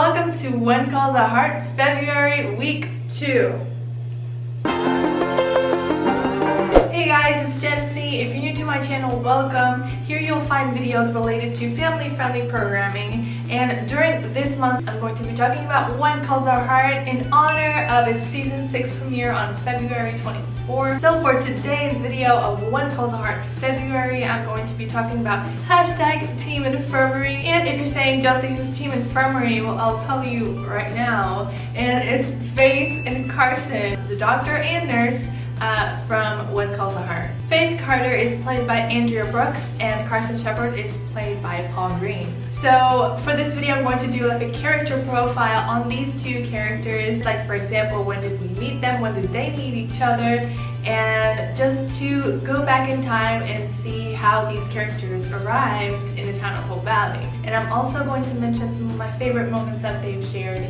welcome to When Calls a Heart, February week 2. Hey guys, it's Jelsy. If you're new to my channel, welcome. Here you'll find videos related to family-friendly programming, and during this month I'm going to be talking about When Calls Our Heart in honor of its season 6 premiere on February 24th. So for today's video of When Calls Our Heart February, I'm going to be talking about hashtag Team Infirmary. And if you're saying, Jelsy, who's Team Infirmary? Well, I'll tell you right now. And it's Faith and Carson, the doctor and nurse from When Calls a Heart. Faith Carter is played by Andrea Brooks and Carson Shepard is played by Paul Green. So for this video I'm going to do like a character profile on these two characters, like for example, when did we meet them, when did they meet each other, and just to go back in time and see how these characters arrived in the town of Hope Valley. And I'm also going to mention some of my favorite moments that they've shared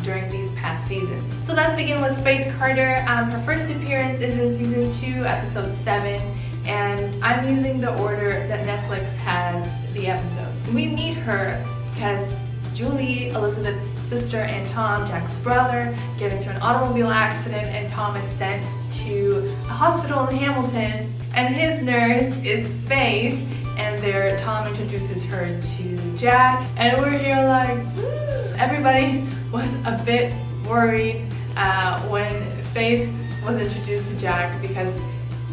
during these past seasons. So let's begin with Faith Carter. Her first appearance is in season 2, episode 7, and I'm using the order that Netflix has the episodes. We meet her because Julie, Elizabeth's sister, and Tom, Jack's brother, get into an automobile accident, and Tom is sent to a hospital in Hamilton, and his nurse is Faith, and there Tom introduces her to Jack, and we're here like, everybody was a bit worried when Faith was introduced to Jack, because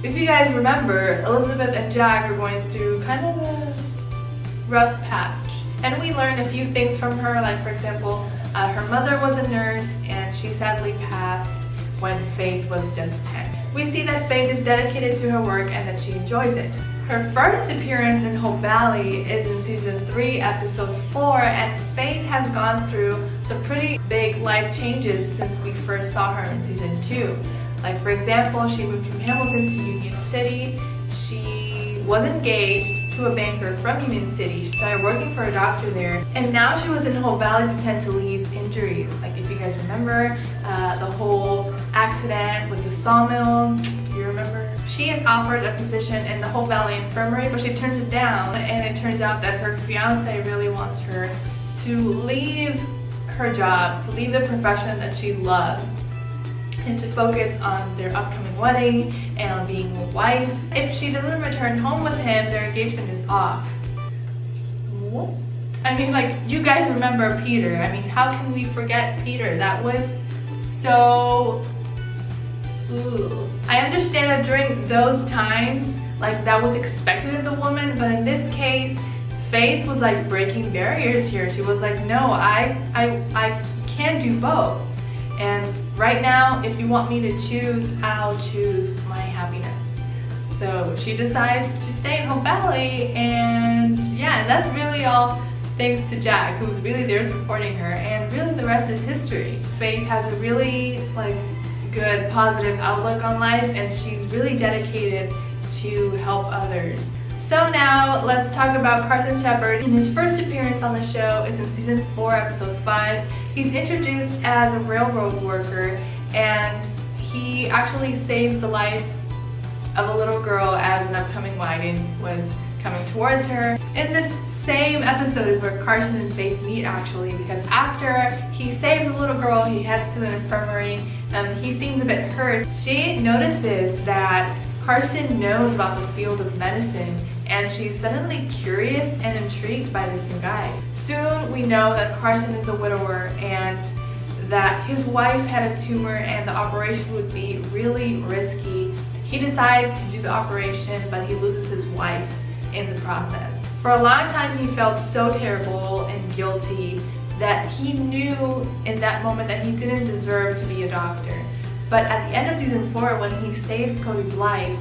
if you guys remember, Elizabeth and Jack are going through kind of a rough patch. And we learned a few things from her, like for example, her mother was a nurse and she sadly passed when Faith was just 10. We see that Faith is dedicated to her work and that she enjoys it. Her first appearance in Hope Valley is in season 3, episode 4, and Faith has gone through some pretty big life changes since we first saw her in season 2. Like for example, she moved from Hamilton to Union City. She was engaged to a banker from Union City. She started working for a doctor there, and now she was in Hope Valley to tend to Lee's injuries. Like if you guys remember the whole accident with the sawmill, you remember? She is offered a position in the Hope Valley Infirmary, but she turns it down, and it turns out that her fiance really wants her to leave her job, to leave the profession that she loves, and to focus on their upcoming wedding and on being a wife. If she doesn't return home with him, their engagement is off. What? I mean, like, you guys remember Peter. I mean, how can we forget Peter? That was so... Ooh. I understand that during those times, like, that was expected of the woman, but in this case, Faith was like breaking barriers here. She was like, no, I can't do both. And right now, if you want me to choose, I'll choose my happiness. So she decides to stay in Hope Valley, and yeah, and that's really all thanks to Jack, who's really there supporting her, and really the rest is history. Faith has a really like good, positive outlook on life, and she's really dedicated to help others. So now let's talk about Carson Shepard. And his first appearance on the show is in season 4, episode 5. He's introduced as a railroad worker, and he actually saves the life of a little girl as an upcoming wagon was coming towards her. In this same episode is where Carson and Faith meet, actually, because after he saves a little girl, he heads to the infirmary. He seems a bit hurt. She notices that Carson knows about the field of medicine, and she's suddenly curious and intrigued by this new guy. Soon we know that Carson is a widower and that his wife had a tumor and the operation would be really risky. He decides to do the operation, but he loses his wife in the process. For a long time he felt so terrible and guilty that he knew in that moment that he didn't deserve to be a doctor. But at the end of season 4, when he saves Cody's life,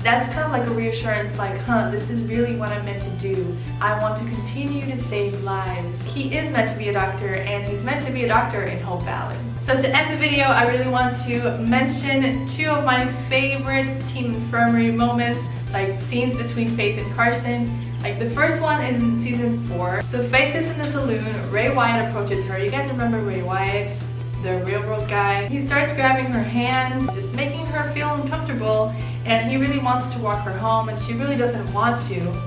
that's kind of like a reassurance, like, this is really what I'm meant to do. I want to continue to save lives. He is meant to be a doctor, and he's meant to be a doctor in Hope Valley. So to end the video, I really want to mention 2 of my favorite Team Infirmary moments, like scenes between Faith and Carson. Like the first one is in season 4. So Faith is in the saloon. Ray Wyatt approaches her. You guys remember Ray Wyatt, the railroad guy? He starts grabbing her hand, just making her feel uncomfortable, and he really wants to walk her home, and she really doesn't want to.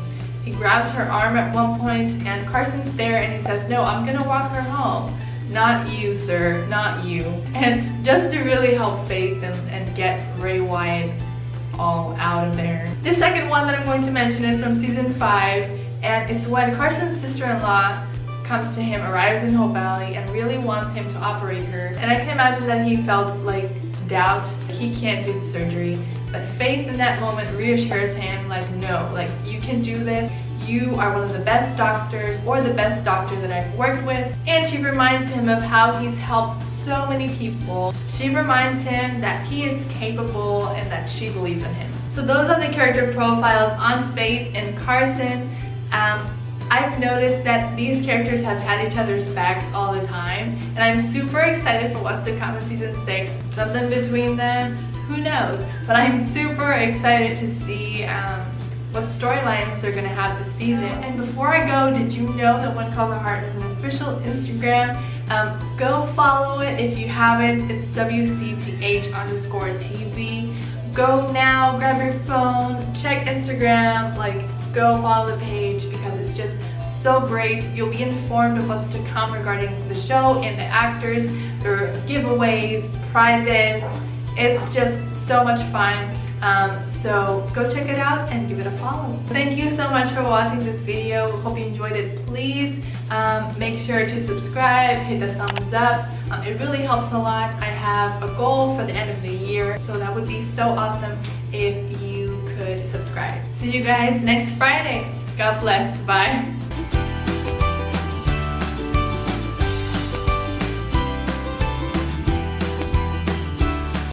He grabs her arm at one point and Carson's there and he says, "No, I'm gonna walk her home. Not you, sir, not you." And just to really help Faith and get Ray Wyatt all out of there. The second one that I'm going to mention is from season 5, and it's when Carson's sister-in-law comes to him, arrives in Hope Valley, and really wants him to operate her. And I can imagine that he felt like doubt. He can't do the surgery. But Faith in that moment reassures him, like, no, like, you can do this. You are one of the best doctors, or the best doctor that I've worked with. And she reminds him of how he's helped so many people. She reminds him that he is capable and that she believes in him. So those are the character profiles on Faith and Carson. I've noticed that these characters have had each other's backs all the time, and I'm super excited for what's to come in season 6. Something between them, who knows? But I'm super excited to see what storylines they're gonna have this season. And before I go, did you know that One Calls a Heart is an official Instagram? Go follow it if you haven't. It's WCTH_TV. Go now, grab your phone, check Instagram, like, go follow the page because it's just so great. You'll be informed of what's to come regarding the show and the actors. There are giveaways, prizes. It's just so much fun. So go check it out and give it a follow. Thank you so much for watching this video. Hope you enjoyed it. Please make sure to subscribe, hit the thumbs up. It really helps a lot. I have a goal for the end of the year, so that would be so awesome if you could subscribe. See you guys next Friday. God bless. Bye.